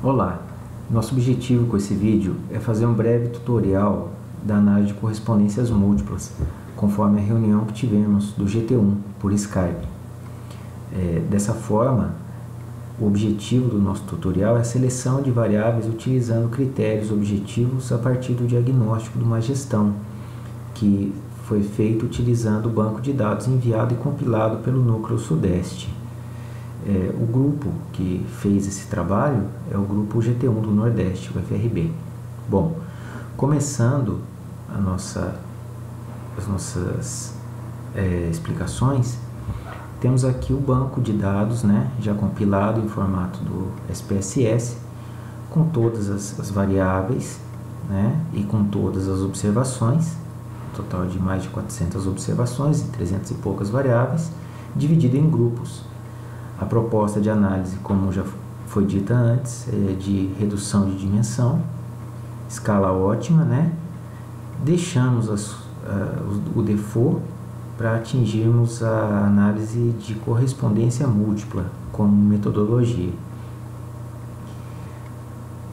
Olá, nosso objetivo com esse vídeo é fazer um breve tutorial da análise de correspondências múltiplas, conforme a reunião que tivemos do GT1 por Skype. Dessa forma, o objetivo do nosso tutorial é a seleção de variáveis utilizando critérios objetivos a partir do diagnóstico de uma gestão, que foi feito utilizando o banco de dados enviado e compilado pelo Núcleo Sudeste. O grupo que fez esse trabalho é o grupo GT1 do Nordeste, o FRB. Bom, começando as nossas explicações, temos aqui o banco de dados, já compilado em formato do SPSS, com todas as variáveis, e com todas as observações, um total de mais de 400 observações e 300 e poucas variáveis, dividido em grupos. A proposta de análise, como já foi dita antes, é de redução de dimensão, escala ótima, Deixamos o default para atingirmos a análise de correspondência múltipla como metodologia.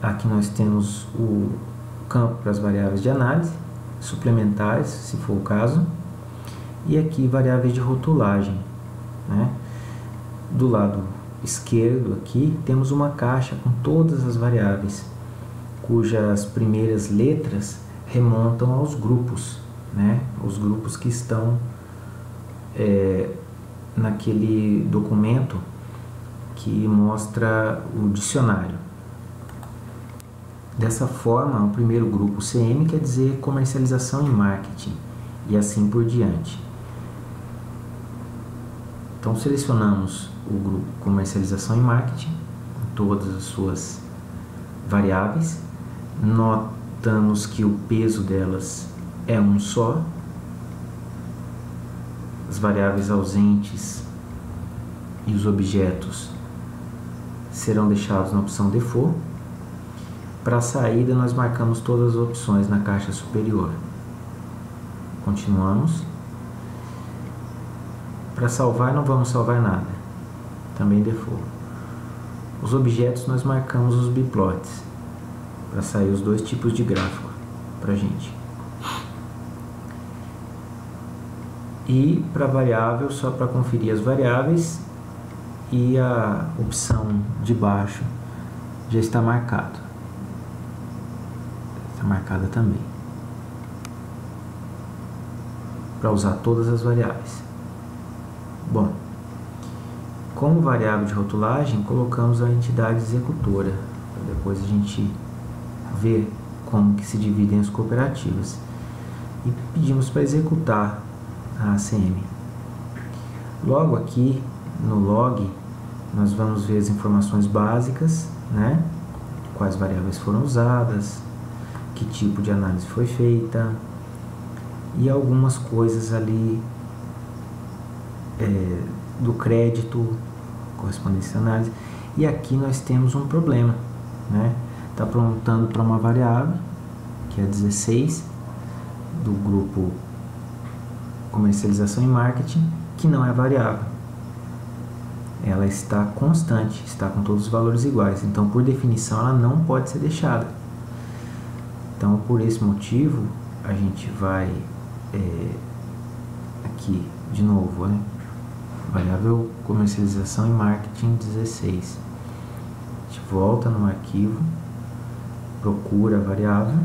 Aqui nós temos o campo para as variáveis de análise, suplementares, se for o caso, e aqui variáveis de rotulagem, Do lado esquerdo aqui temos uma caixa com todas as variáveis, cujas primeiras letras remontam aos grupos, os grupos que estão naquele documento que mostra o dicionário. Dessa forma, o primeiro grupo CM quer dizer comercialização e marketing, e assim por diante. Então selecionamos o grupo comercialização e marketing, com todas as suas variáveis. Notamos que o peso delas é um só. As variáveis ausentes e os objetos serão deixados na opção Default. Para a saída, nós marcamos todas as opções na caixa superior. Continuamos. Para salvar, não vamos salvar nada, também Default. Os objetos nós marcamos os biplots, para sair os dois tipos de gráfico para a gente. E para variável, só para conferir as variáveis, e a opção de baixo já está marcado. Está marcada também, para usar todas as variáveis. Bom, como variável de rotulagem, colocamos a entidade executora, para depois a gente ver como que se dividem as cooperativas. E pedimos para executar a ACM. Logo aqui no log, nós vamos ver as informações básicas, quais variáveis foram usadas, que tipo de análise foi feita, e algumas coisas ali do crédito, correspondência análise. E aqui nós temos um problema, está apontando para uma variável que é 16 do grupo comercialização e marketing, que não é variável, ela está constante, está com todos os valores iguais, então por definição ela não pode ser deixada. Então por esse motivo a gente vai aqui de novo, variável comercialização e marketing 16. A gente volta no arquivo, procura a variável.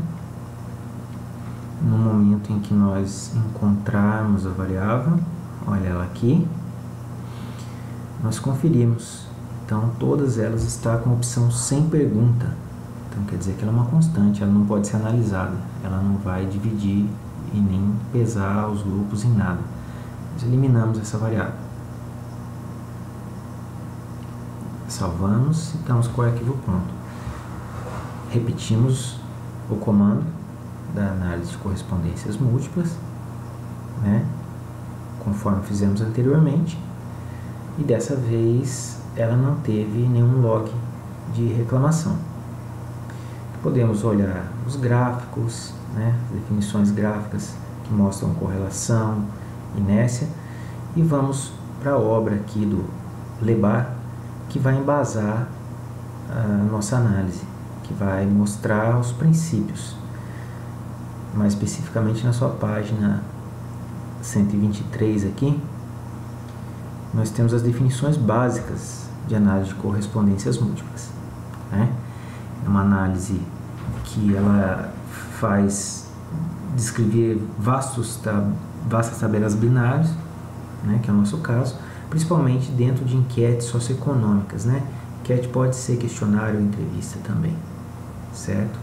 No momento em que nós encontrarmos a variável, olha ela aqui, nós conferimos. Então todas elas estão com a opção sem pergunta. Então quer dizer que ela é uma constante, ela não pode ser analisada, ela não vai dividir e nem pesar os grupos em nada. Nós eliminamos essa variável. Salvamos e estamos com o arquivo pronto. Repetimos o comando da análise de correspondências múltiplas, conforme fizemos anteriormente, e dessa vez ela não teve nenhum log de reclamação. Podemos olhar os gráficos, as definições gráficas que mostram correlação, inércia, e vamos para a obra aqui do Lebar, que vai embasar a nossa análise, que vai mostrar os princípios, mais especificamente na sua página 123 aqui, nós temos as definições básicas de análise de correspondências múltiplas, né? É uma análise que ela faz descrever vastas tabelas binárias, né, que é o nosso caso, principalmente dentro de enquetes socioeconômicas, né? Enquete pode ser questionário ou entrevista também, certo?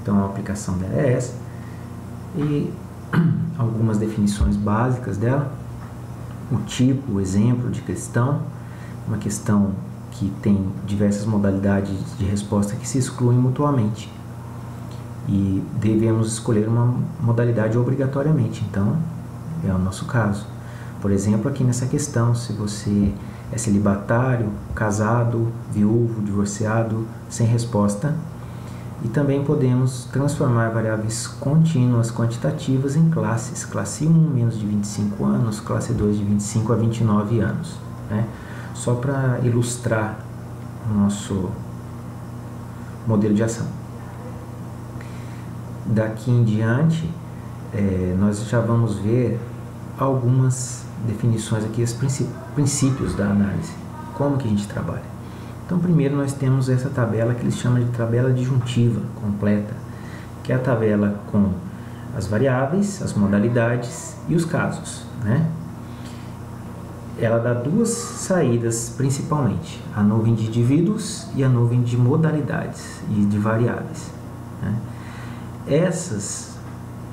Então a aplicação dela é essa, e algumas definições básicas dela: o tipo, o exemplo de questão, uma questão que tem diversas modalidades de resposta que se excluem mutuamente, e devemos escolher uma modalidade obrigatoriamente. Então é o nosso caso. Por exemplo, aqui nessa questão, se você é celibatário, casado, viúvo, divorciado, sem resposta. E também podemos transformar variáveis contínuas quantitativas em classes. Classe 1, menos de 25 anos, classe 2, de 25 a 29 anos. Né? Só para ilustrar o nosso modelo de ação. Daqui em diante, nós já vamos ver algumas definições aqui, os princípios da análise, como que a gente trabalha. Então, primeiro nós temos essa tabela que eles chamam de tabela disjuntiva completa, que é a tabela com as variáveis, as modalidades e os casos, né? Ela dá duas saídas principalmente: a nuvem de indivíduos e a nuvem de modalidades e de variáveis, né? Essas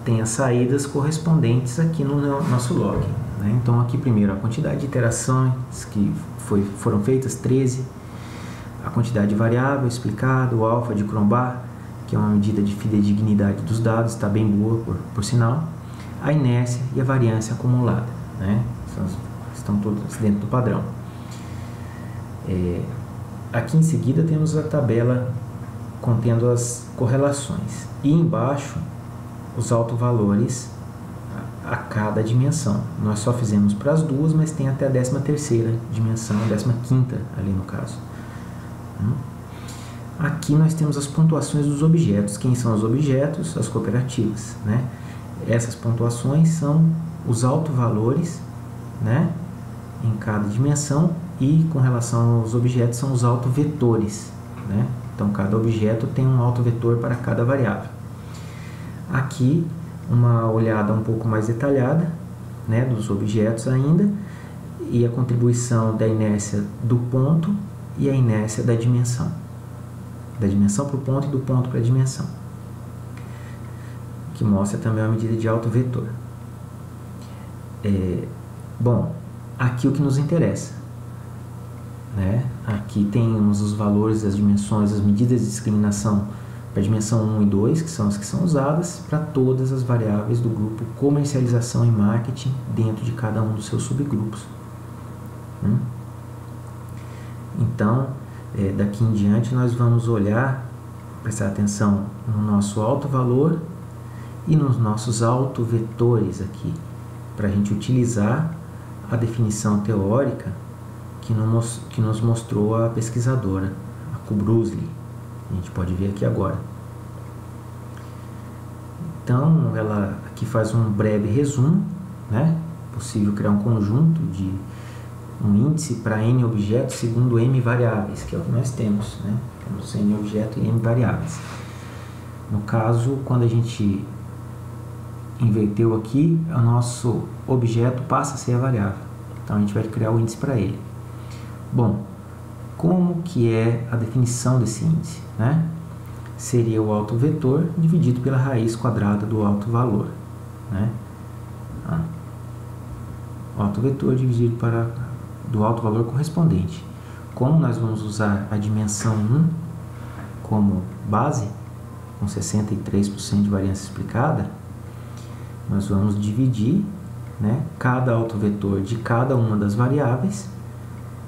têm as saídas correspondentes aqui no nosso log, né? Então aqui primeiro a quantidade de iterações que foram feitas, 13, a quantidade de variável explicada, o alfa de Cronbach, que é uma medida de fidedignidade dos dados, está bem boa por sinal, a inércia e a variância acumulada, né? Estão todos dentro do padrão. Aqui em seguida temos a tabela contendo as correlações, e embaixo os autovalores a cada dimensão. Nós só fizemos para as duas, mas tem até a 13ª dimensão, a 15ª ali no caso. Aqui nós temos as pontuações dos objetos. Quem são os objetos? As cooperativas, né? Essas pontuações são os autovalores, né, em cada dimensão, e com relação aos objetos são os autovetores, né? Então cada objeto tem um autovetor para cada variável. Aqui uma olhada um pouco mais detalhada, né, dos objetos ainda, e a contribuição da inércia do ponto e a inércia da dimensão para o ponto e do ponto para a dimensão, que mostra também uma medida de autovetor. Bom, aqui o que nos interessa, né? Aqui temos os valores das dimensões, as medidas de discriminação para a dimensão 1 e 2, que são as que são usadas para todas as variáveis do grupo comercialização e marketing dentro de cada um dos seus subgrupos. Então, daqui em diante nós vamos olhar, prestar atenção no nosso autovalor e nos nossos autovetores aqui, para a gente utilizar a definição teórica que nos mostrou a pesquisadora, a Kubrusli. A gente pode ver aqui agora. Então, ela aqui faz um breve resumo, né? É possível criar um conjunto de um índice para N objetos segundo M variáveis, que é o que nós temos, né? Temos N objetos e M variáveis. No caso, quando a gente inverteu aqui, o nosso objeto passa a ser a variável. Então, a gente vai criar o índice para ele. Bom, como que é a definição desse índice, né? Seria o autovetor dividido pela raiz quadrada do autovalor, né? O autovetor dividido do autovalor correspondente. Como nós vamos usar a dimensão 1 como base, com 63% de variância explicada, nós vamos dividir, né, cada autovetor de cada uma das variáveis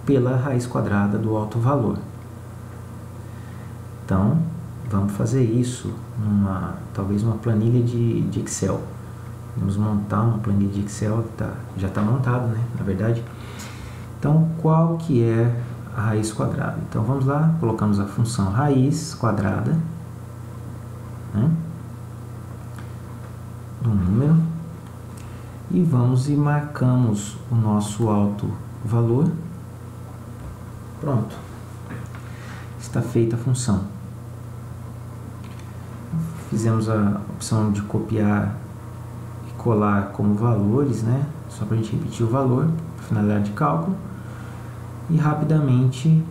pela raiz quadrada do autovalor. Então, vamos fazer isso talvez uma planilha de Excel. Vamos montar uma planilha de Excel, já está montado, né, na verdade. Então, qual que é a raiz quadrada. Então vamos lá, colocamos a função raiz quadrada, né, do número, e vamos e marcamos o nosso alto valor. Pronto, está feita a função. Fizemos a opção de copiar e colar como valores, né, só para a gente repetir o valor, para finalidade de cálculo. E rapidamente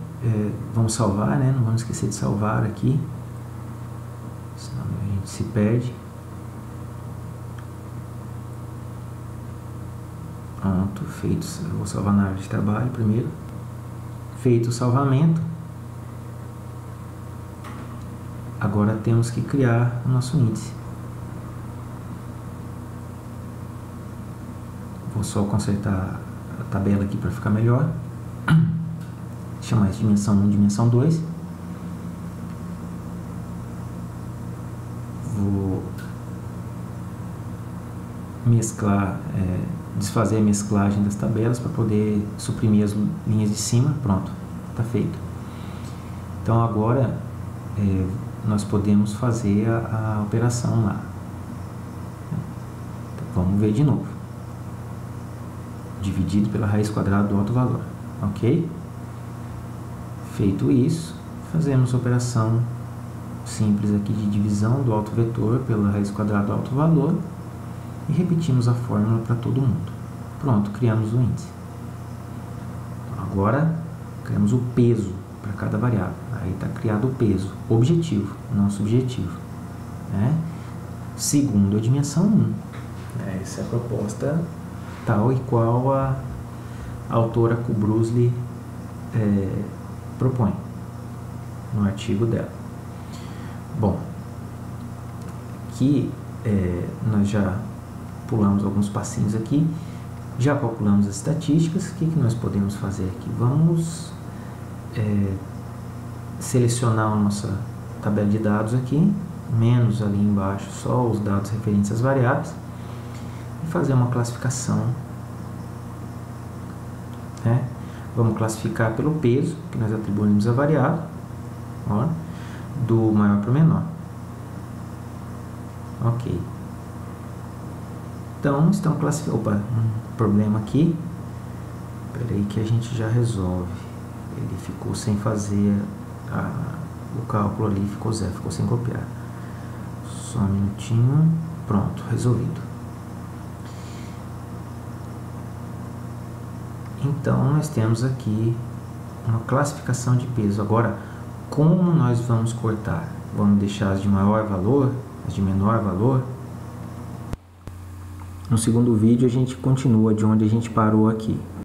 vamos salvar, né? Não vamos esquecer de salvar aqui, senão a gente se perde. Pronto, feito. Eu vou salvar na área de trabalho primeiro. Feito o salvamento, agora temos que criar o nosso índice. Vou só consertar a tabela aqui para ficar melhor. Chamar isso de dimensão 1, dimensão 2. Vou mesclar, desfazer a mesclagem das tabelas para poder suprimir as linhas de cima. Pronto, está feito. Então agora nós podemos fazer a operação lá. Então, vamos ver de novo. Dividido pela raiz quadrada do alto valor. Ok? Feito isso, fazemos a operação simples aqui de divisão do alto vetor pela raiz quadrada do alto valor e repetimos a fórmula para todo mundo. Pronto, criamos o índice. Agora, criamos o peso para cada variável. Aí está criado o peso objetivo, não subjetivo, né? Segundo a dimensão 1. Essa é a proposta tal e qual a autora Kubrusli propõe no artigo dela. Bom, aqui nós já pulamos alguns passinhos aqui, já calculamos as estatísticas. O que nós podemos fazer aqui? Vamos selecionar a nossa tabela de dados aqui, menos ali embaixo só os dados referentes às variáveis, e fazer uma classificação, né? Vamos classificar pelo peso que nós atribuímos à variável, ó, do maior para o menor. Ok. Então, estão classificando. Opa, um problema aqui. Espera aí que a gente já resolve. Ele ficou sem fazer o cálculo ali, ficou zero, ficou sem copiar. Só um minutinho. Pronto, resolvido. Então, nós temos aqui uma classificação de peso. Agora, como nós vamos cortar? Vamos deixar as de maior valor, as de menor valor? No segundo vídeo, a gente continua de onde a gente parou aqui.